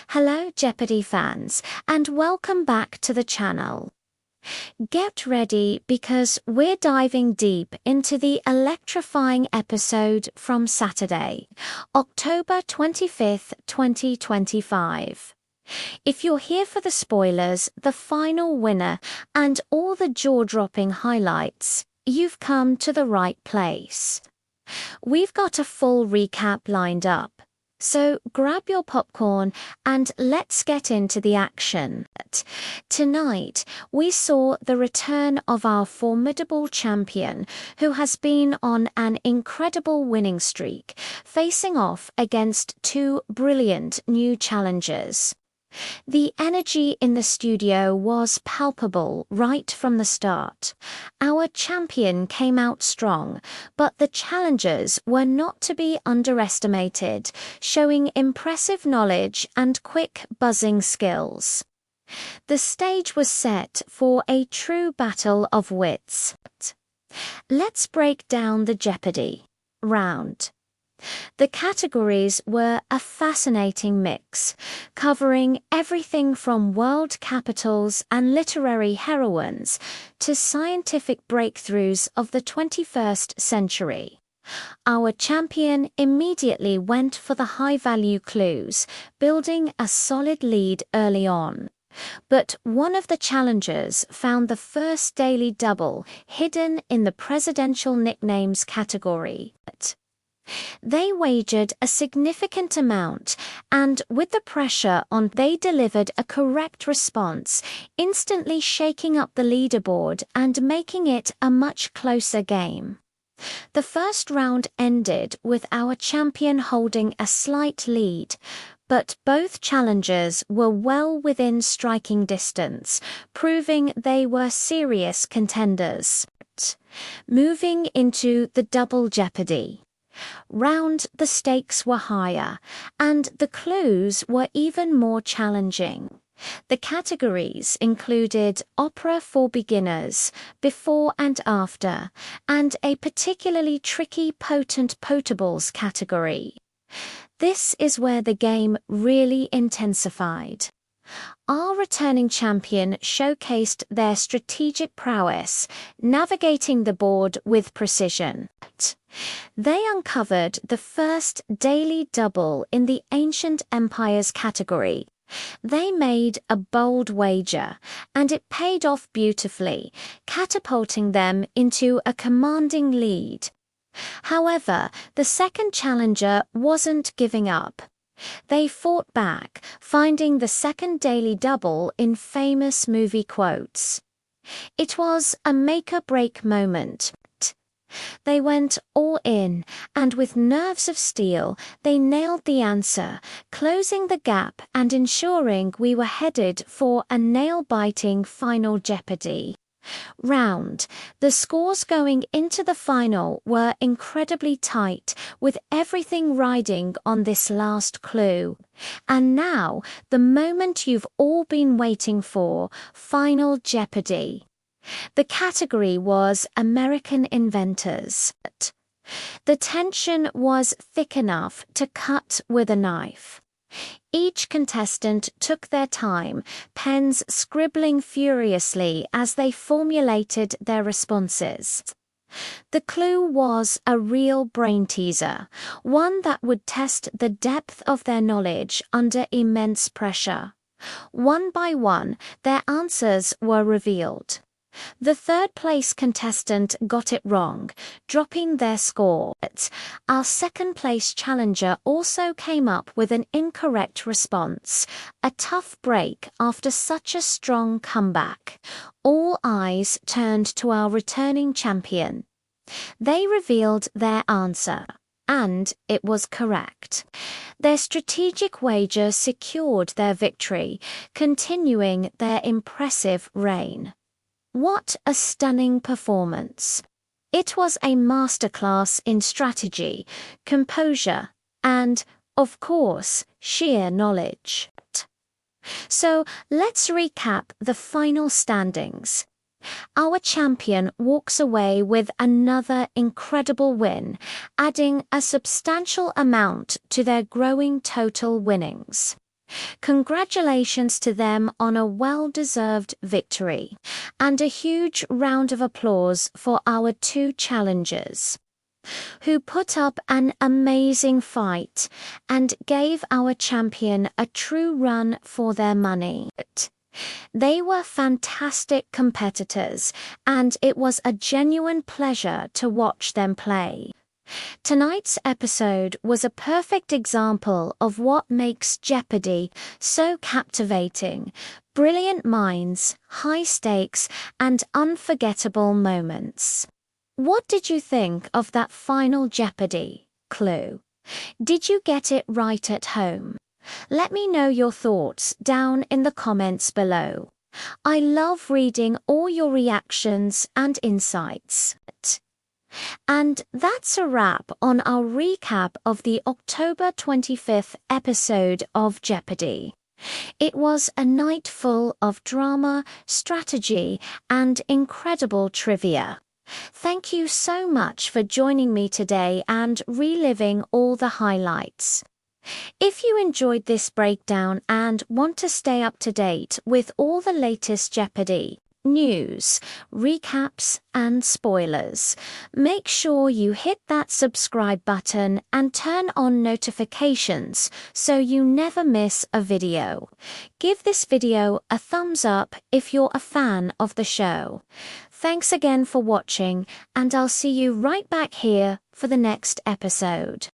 Hello Jeopardy fans, and welcome back to the channel. Get ready because we're diving deep into the electrifying episode from Saturday, October 25th, 2025. If you're here for the spoilers, the final winner, and all the jaw-dropping highlights, you've come to the right place. We've got a full recap lined up, so grab your popcorn and let's get into the action. Tonight, we saw the return of our formidable champion, who has been on an incredible winning streak, facing off against two brilliant new challengers. The energy in the studio was palpable right from the start. Our champion came out strong, but the challengers were not to be underestimated, showing impressive knowledge and quick buzzing skills. The stage was set for a true battle of wits. Let's break down the Jeopardy round. The categories were a fascinating mix, covering everything from world capitals and literary heroines to scientific breakthroughs of the 21st century. Our champion immediately went for the high-value clues, building a solid lead early on. But one of the challengers found the first daily double hidden in the presidential nicknames category. They wagered a significant amount, and with the pressure on, they delivered a correct response, instantly shaking up the leaderboard and making it a much closer game. The first round ended with our champion holding a slight lead, but both challengers were well within striking distance, proving they were serious contenders. Moving into the double Jeopardy round, the stakes were higher, and the clues were even more challenging. The categories included opera for beginners, before and after, and a particularly tricky potent potables category. This is where the game really intensified. Our returning champion showcased their strategic prowess, navigating the board with precision. They uncovered the first daily double in the Ancient Empires category. They made a bold wager, and it paid off beautifully, catapulting them into a commanding lead. However, the second challenger wasn't giving up. They fought back, finding the second daily double in famous movie quotes. It was a make-or-break moment. They went all in, and with nerves of steel, they nailed the answer, closing the gap and ensuring we were headed for a nail-biting final Jeopardy round. The scores going into the final were incredibly tight, with everything riding on this last clue. And now, the moment you've all been waiting for, Final Jeopardy! The category was American inventors. The tension was thick enough to cut with a knife. Each contestant took their time, pens scribbling furiously as they formulated their responses. The clue was a real brain teaser, one that would test the depth of their knowledge under immense pressure. One by one, their answers were revealed. The third-place contestant got it wrong, dropping their score. Our second-place challenger also came up with an incorrect response, a tough break after such a strong comeback. All eyes turned to our returning champion. They revealed their answer, and it was correct. Their strategic wager secured their victory, continuing their impressive reign. What a stunning performance! It was a masterclass in strategy, composure, and, of course, sheer knowledge. So let's recap the final standings. Our champion walks away with another incredible win, adding a substantial amount to their growing total winnings. Congratulations to them on a well-deserved victory, and a huge round of applause for our two challengers, who put up an amazing fight and gave our champion a true run for their money. They were fantastic competitors, and it was a genuine pleasure to watch them play. Tonight's episode was a perfect example of what makes Jeopardy so captivating: brilliant minds, high stakes, and unforgettable moments. What did you think of that final Jeopardy clue? Did you get it right at home? Let me know your thoughts down in the comments below. I love reading all your reactions and insights. And that's a wrap on our recap of the October 25th episode of Jeopardy! It was a night full of drama, strategy, and incredible trivia. Thank you so much for joining me today and reliving all the highlights. If you enjoyed this breakdown and want to stay up to date with all the latest Jeopardy! News, recaps, and spoilers, make sure you hit that subscribe button and turn on notifications so you never miss a video. Give this video a thumbs up if you're a fan of the show. Thanks again for watching, and I'll see you right back here for the next episode.